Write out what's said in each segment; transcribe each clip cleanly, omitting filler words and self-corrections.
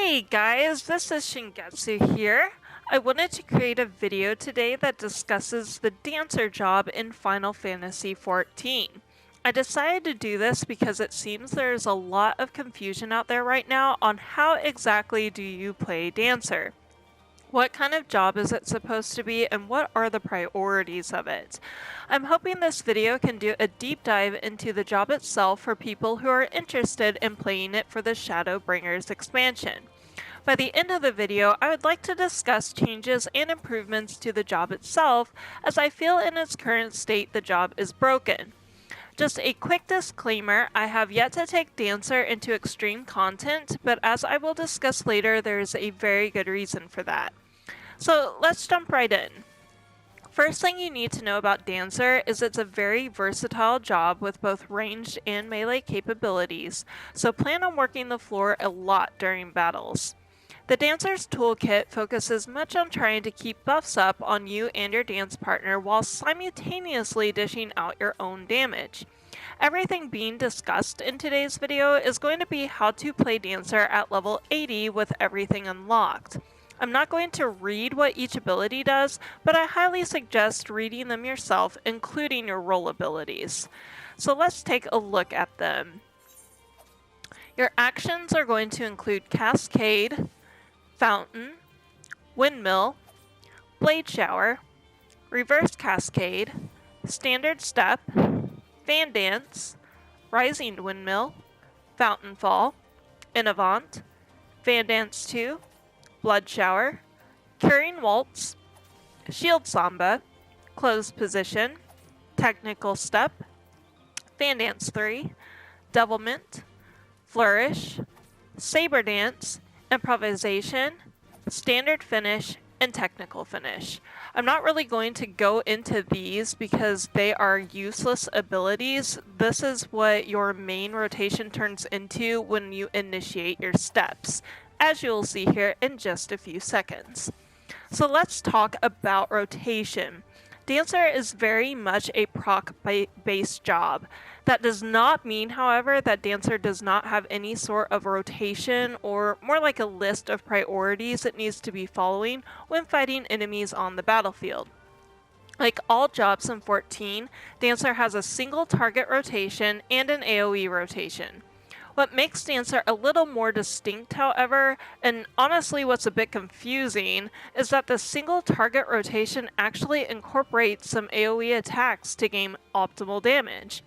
Hey guys, this is Shingetsu here. I wanted to create a video today that discusses the dancer job in Final Fantasy XIV. I decided to do this because it seems there's a lot of confusion out there right now on how exactly do you play dancer. What kind of job is it supposed to be, and what are the priorities of it? I'm hoping this video can do a deep dive into the job itself for people who are interested in playing it for the Shadowbringers expansion. By the end of the video, I would like to discuss changes and improvements to the job itself, as I feel in its current state the job is broken. Just a quick disclaimer, I have yet to take Dancer into extreme content, but as I will discuss later, there is a very good reason for that. So let's jump right in. First thing you need to know about Dancer is it's a very versatile job with both ranged and melee capabilities, so plan on working the floor a lot during battles. The Dancer's toolkit focuses much on trying to keep buffs up on you and your dance partner while simultaneously dishing out your own damage. Everything being discussed in today's video is going to be how to play Dancer at level 80 with everything unlocked. I'm not going to read what each ability does, but I highly suggest reading them yourself, including your role abilities. So let's take a look at them. Your actions are going to include Cascade, Fountain, Windmill, Blade Shower, Reverse Cascade, Standard Step, Fan Dance, Rising Windmill, Fountain Fall, Innovant, Fan Dance 2, Blood Shower, Curing Waltz, Shield Samba, Closed Position, Technical Step, Fan Dance 3, Devilment, Flourish, Saber Dance, Improvisation, Standard Finish, and Technical Finish. I'm not really going to go into these because they are useless abilities. This is what your main rotation turns into when you initiate your steps, as you'll see here in just a few seconds. So let's talk about rotation. Dancer is very much a proc-based job. That does not mean, however, that Dancer does not have any sort of rotation or more like a list of priorities it needs to be following when fighting enemies on the battlefield. Like all jobs in 14, Dancer has a single target rotation and an AoE rotation. What makes Dancer a little more distinct, however, and honestly what's a bit confusing, is that the single target rotation actually incorporates some AoE attacks to gain optimal damage.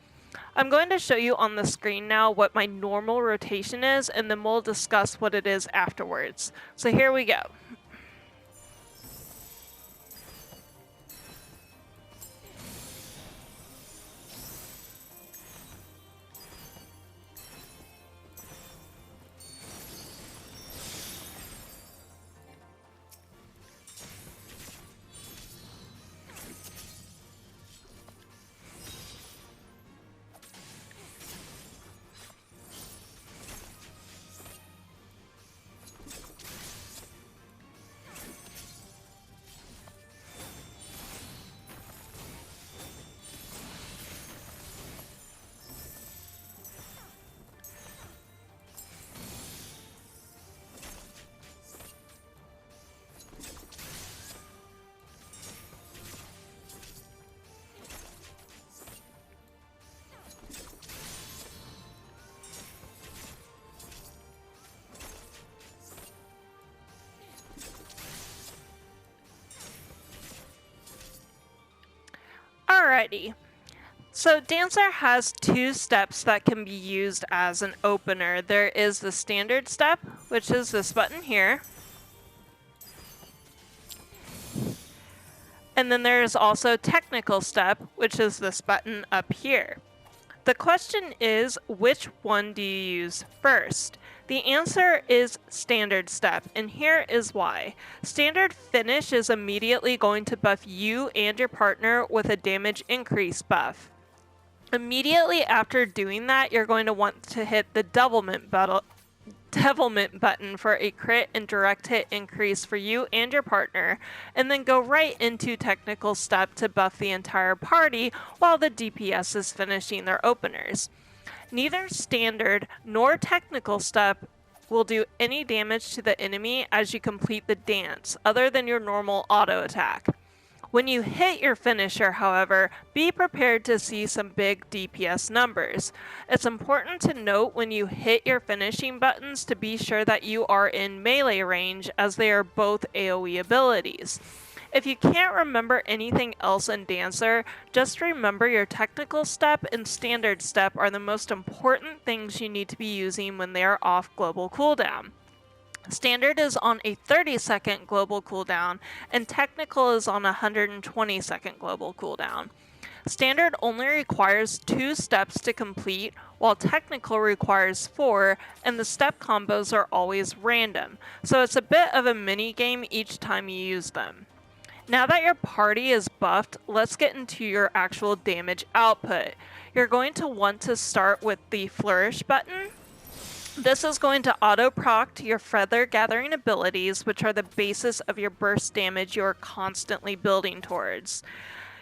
I'm going to show you on the screen now what my normal rotation is, and then we'll discuss what it is afterwards. So here we go. Alrighty, so Dancer has two steps that can be used as an opener. There is the standard step, which is this button here. And then there is also technical step, which is this button up here. The question is, which one do you use first? The answer is standard step, and here is why. Standard finish is immediately going to buff you and your partner with a damage increase buff. Immediately after doing that, you're going to want to hit the devilment button for a crit and direct hit increase for you and your partner, and then go right into technical step to buff the entire party while the DPS is finishing their openers. Neither standard nor technical step will do any damage to the enemy as you complete the dance, other than your normal auto attack. When you hit your finisher, however, be prepared to see some big DPS numbers. It's important to note when you hit your finishing buttons to be sure that you are in melee range, as they are both AoE abilities. If you can't remember anything else in Dancer, just remember your technical step and standard step are the most important things you need to be using when they are off global cooldown. Standard is on a 30-second global cooldown, and technical is on a 120-second global cooldown. Standard only requires 2 steps to complete, while technical requires 4, and the step combos are always random, so it's a bit of a mini game each time you use them. Now that your party is buffed, let's get into your actual damage output. You're going to want to start with the flourish button. This is going to auto-proc to your feather gathering abilities, which are the basis of your burst damage you are constantly building towards.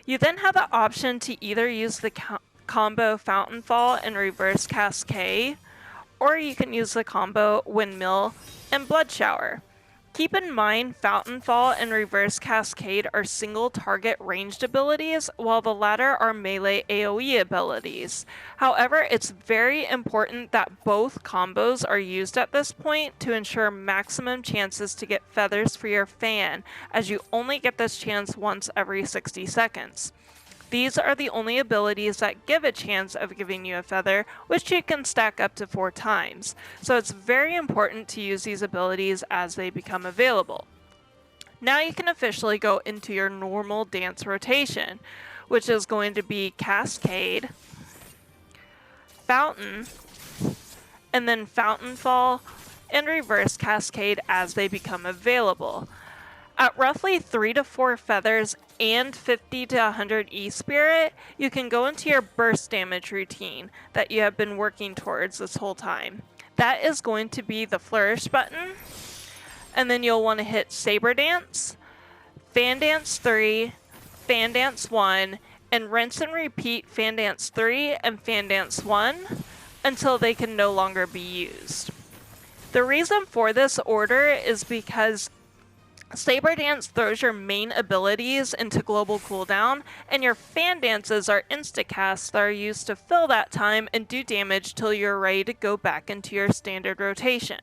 You then have the option to either use the combo Fountain Fall and Reverse Cascade, or you can use the combo Windmill and Blood Shower. Keep in mind, Fountain Fall and Reverse Cascade are single target ranged abilities, while the latter are melee AoE abilities. However, it's very important that both combos are used at this point to ensure maximum chances to get feathers for your fan, as you only get this chance once every 60 seconds. These are the only abilities that give a chance of giving you a feather, which you can stack up to 4 times. So it's very important to use these abilities as they become available. Now you can officially go into your normal dance rotation, which is going to be Cascade, Fountain, and then Fountain Fall and Reverse Cascade as they become available. At roughly 3 to 4 feathers and 50 to 100 E-Spirit, you can go into your burst damage routine that you have been working towards this whole time. That is going to be the Flourish button, and then you'll want to hit Saber Dance, Fan Dance 3, Fan Dance 1, and rinse and repeat Fan Dance 3 and Fan Dance 1 until they can no longer be used. The reason for this order is because Saber Dance throws your main abilities into global cooldown, and your fan dances are insta-casts that are used to fill that time and do damage till you're ready to go back into your standard rotation.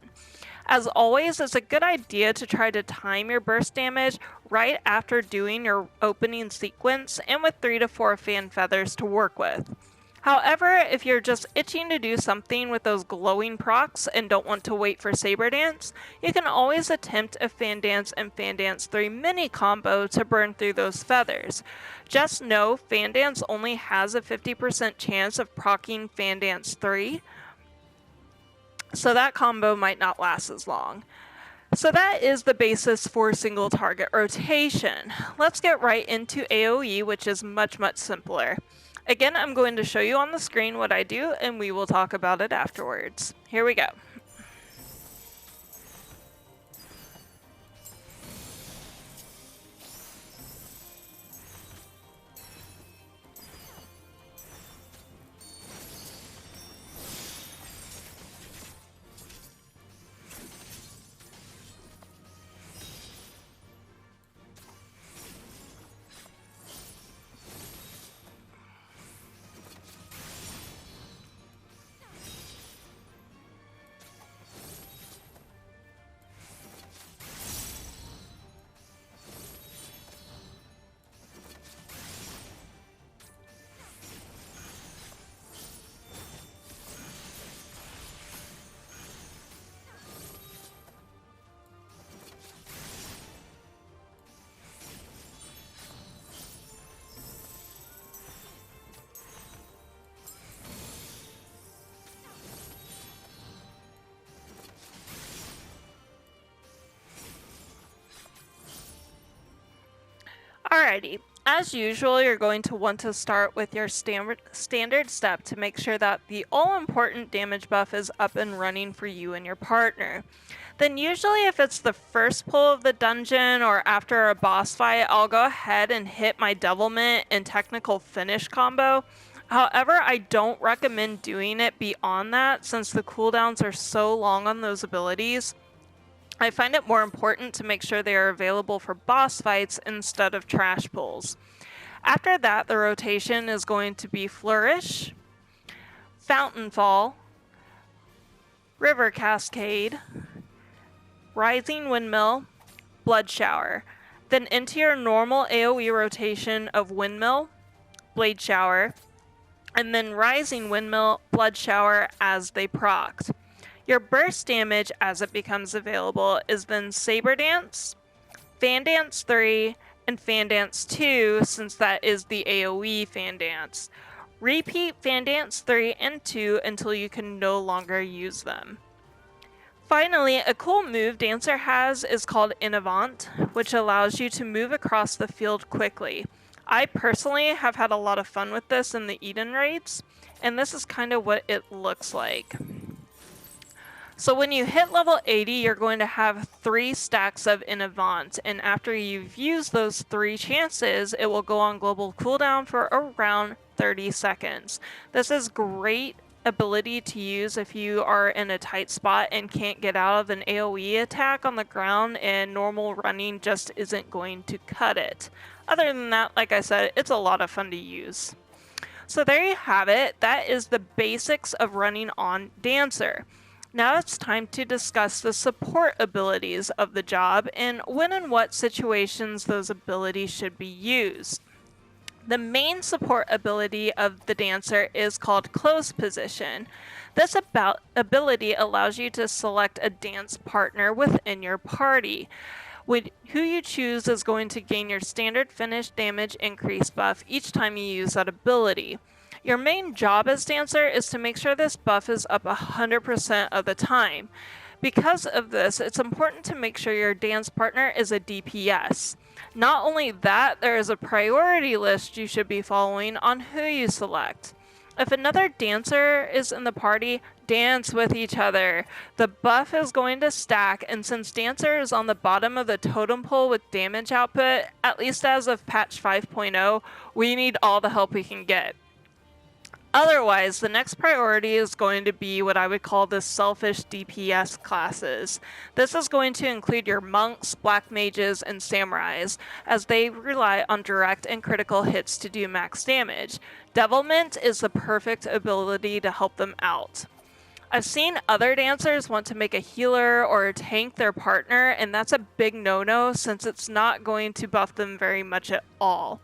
As always, it's a good idea to try to time your burst damage right after doing your opening sequence and with 3 to 4 fan feathers to work with. However, if you're just itching to do something with those glowing procs and don't want to wait for Saber Dance, you can always attempt a Fan Dance and Fan Dance 3 mini combo to burn through those feathers. Just know Fan Dance only has a 50% chance of proccing Fan Dance 3, so that combo might not last as long. So that is the basis for single target rotation. Let's get right into AoE, which is much simpler. Again, I'm going to show you on the screen what I do, and we will talk about it afterwards. Here we go. Alrighty, as usual, you're going to want to start with your standard step to make sure that the all-important damage buff is up and running for you and your partner. Then usually if it's the first pull of the dungeon or after a boss fight, I'll go ahead and hit my Devilment and Technical Finish combo, However, I don't recommend doing it beyond that since the cooldowns are so long on those abilities. I find it more important to make sure they are available for boss fights instead of trash pulls. After that, the rotation is going to be Flourish, Fountain Fall, River Cascade, Rising Windmill, Blood Shower. Then into your normal AoE rotation of Windmill, Blade Shower, and then Rising Windmill, Blood Shower as they procced. Your burst damage as it becomes available is then Saber Dance, Fan Dance 3, and Fan Dance 2 since that is the AoE Fan Dance. Repeat Fan Dance 3 and 2 until you can no longer use them. Finally, a cool move Dancer has is called Innovant, which allows you to move across the field quickly. I personally have had a lot of fun with this in the Eden raids, and this is kind of what it looks like. So when you hit level 80, you're going to have 3 stacks of Innovant, and after you've used those 3 chances, it will go on global cooldown for around 30 seconds. This is great ability to use if you are in a tight spot and can't get out of an AoE attack on the ground and normal running just isn't going to cut it. Other than that, like I said, it's a lot of fun to use. So there you have it. That is the basics of running on Dancer. Now it's time to discuss the support abilities of the job and when and what situations those abilities should be used. The main support ability of the Dancer is called Close Position. This ability allows you to select a dance partner within your party. Who you choose is going to gain your standard finish damage increase buff each time you use that ability. Your main job as Dancer is to make sure this buff is up 100% of the time. Because of this, it's important to make sure your dance partner is a DPS. Not only that, there is a priority list you should be following on who you select. If another dancer is in the party, dance with each other. The buff is going to stack, and since Dancer is on the bottom of the totem pole with damage output, at least as of patch 5.0, we need all the help we can get. Otherwise, the next priority is going to be what I would call the selfish DPS classes. This is going to include your monks, black mages, and samurais, as they rely on direct and critical hits to do max damage. Devilment is the perfect ability to help them out. I've seen other dancers want to make a healer or a tank their partner, and that's a big no-no since it's not going to buff them very much at all.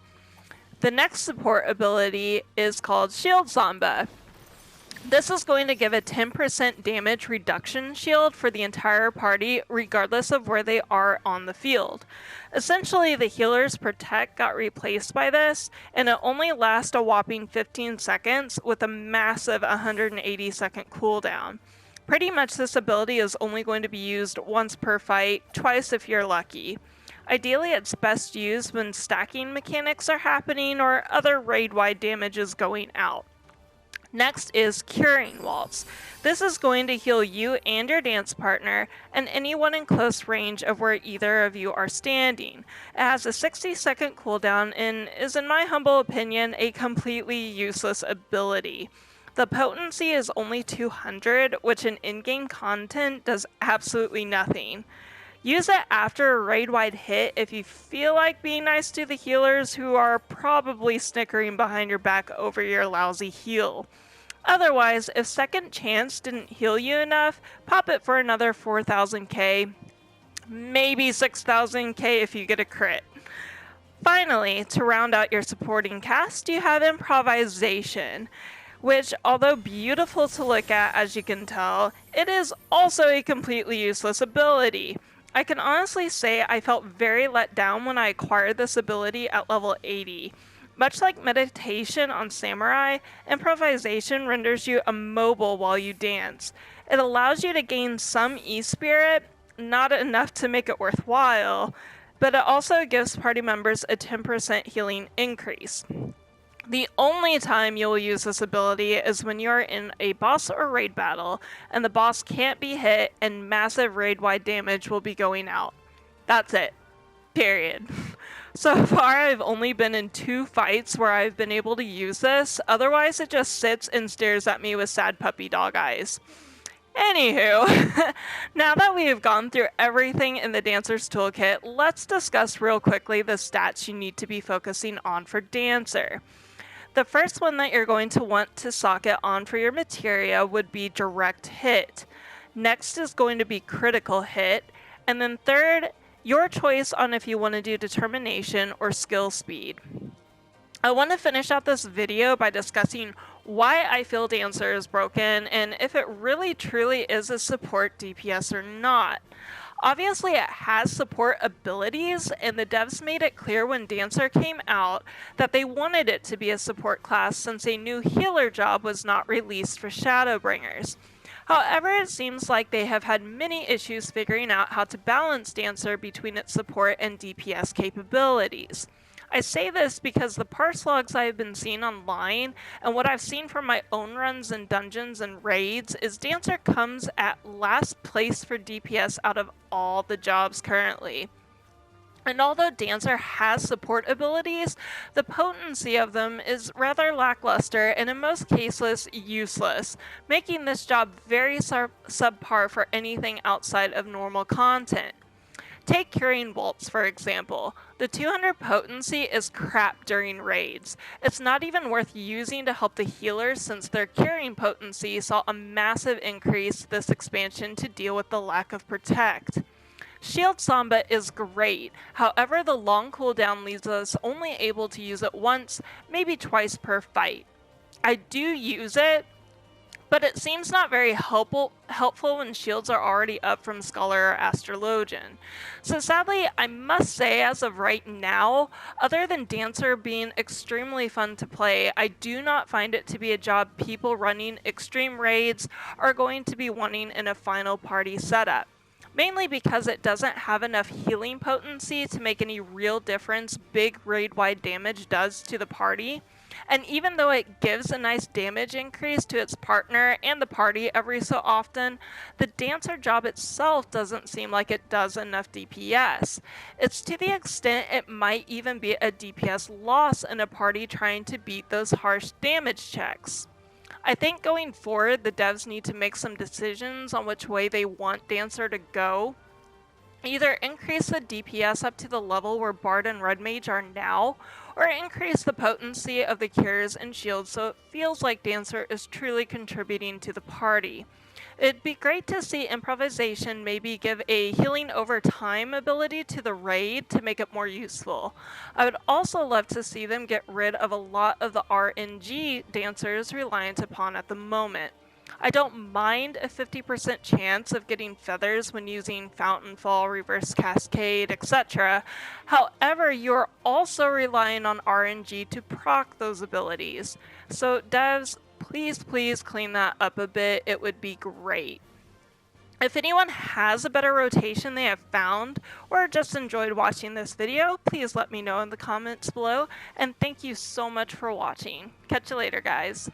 The next support ability is called Shield Samba. This is going to give a 10% damage reduction shield for the entire party, regardless of where they are on the field. Essentially, the healer's Protect got replaced by this, and it only lasts a whopping 15 seconds with a massive 180 second cooldown. Pretty much this ability is only going to be used once per fight, twice if you're lucky. Ideally, it's best used when stacking mechanics are happening or other raid-wide damage is going out. Next is Curing Waltz. This is going to heal you and your dance partner and anyone in close range of where either of you are standing. It has a 60-second cooldown and is, in my humble opinion, a completely useless ability. The potency is only 200, which in in-game content does absolutely nothing. Use it after a raid-wide hit if you feel like being nice to the healers who are probably snickering behind your back over your lousy heal. Otherwise, if Second Chance didn't heal you enough, pop it for another 4000k, maybe 6000k if you get a crit. Finally, to round out your supporting cast, you have Improvisation, which, although beautiful to look at as you can tell, it is also a completely useless ability. I can honestly say I felt very let down when I acquired this ability at level 80. Much like Meditation on Samurai, Improvisation renders you immobile while you dance. It allows you to gain some E-Spirit, not enough to make it worthwhile, but it also gives party members a 10% healing increase. The only time you'll use this ability is when you're in a boss or raid battle and the boss can't be hit and massive raid-wide damage will be going out. That's it. Period. So far, I've only been in 2 fights where I've been able to use this, otherwise it just sits and stares at me with sad puppy dog eyes. Anywho, now that we have gone through everything in the Dancer's Toolkit, let's discuss real quickly the stats you need to be focusing on for Dancer. The first one that you're going to want to socket on for your materia would be direct hit. Next is going to be critical hit, and then third, your choice on if you want to do determination or skill speed. I want to finish out this video by discussing why I feel Dancer is broken and if it really truly is a support DPS or not. Obviously it has support abilities, and the devs made it clear when Dancer came out that they wanted it to be a support class since a new healer job was not released for Shadowbringers. However, it seems like they have had many issues figuring out how to balance Dancer between its support and DPS capabilities. I say this because the parse logs I have been seeing online and what I've seen from my own runs in dungeons and raids is Dancer comes at last place for DPS out of all the jobs currently. And although Dancer has support abilities, the potency of them is rather lackluster and in most cases useless, making this job very subpar for anything outside of normal content. Take Curing Bolts, for example. The 200 potency is crap during raids. It's not even worth using to help the healers since their curing potency saw a massive increase this expansion to deal with the lack of protect. Shield Samba is great, however the long cooldown leaves us only able to use it once, maybe twice per fight. I do use it, but it seems not very helpful when shields are already up from Scholar or Astrologian. So sadly, I must say as of right now, other than Dancer being extremely fun to play, I do not find it to be a job people running extreme raids are going to be wanting in a final party setup. Mainly because it doesn't have enough healing potency to make any real difference big raid-wide damage does to the party. And even though it gives a nice damage increase to its partner and the party every so often, the Dancer job itself doesn't seem like it does enough DPS. It's to the extent it might even be a DPS loss in a party trying to beat those harsh damage checks. I think going forward, the devs need to make some decisions on which way they want Dancer to go. Either increase the DPS up to the level where Bard and Red Mage are now, or increase the potency of the cures and shields so it feels like Dancer is truly contributing to the party. It'd be great to see improvisation maybe give a healing over time ability to the raid to make it more useful. I would also love to see them get rid of a lot of the RNG Dancers reliant upon at the moment. I don't mind a 50% chance of getting feathers when using Fountain Fall, Reverse Cascade, etc. However, you're also relying on RNG to proc those abilities. So devs, please clean that up a bit. It would be great. If anyone has a better rotation they have found, or just enjoyed watching this video, please let me know in the comments below, and thank you so much for watching. Catch you later, guys.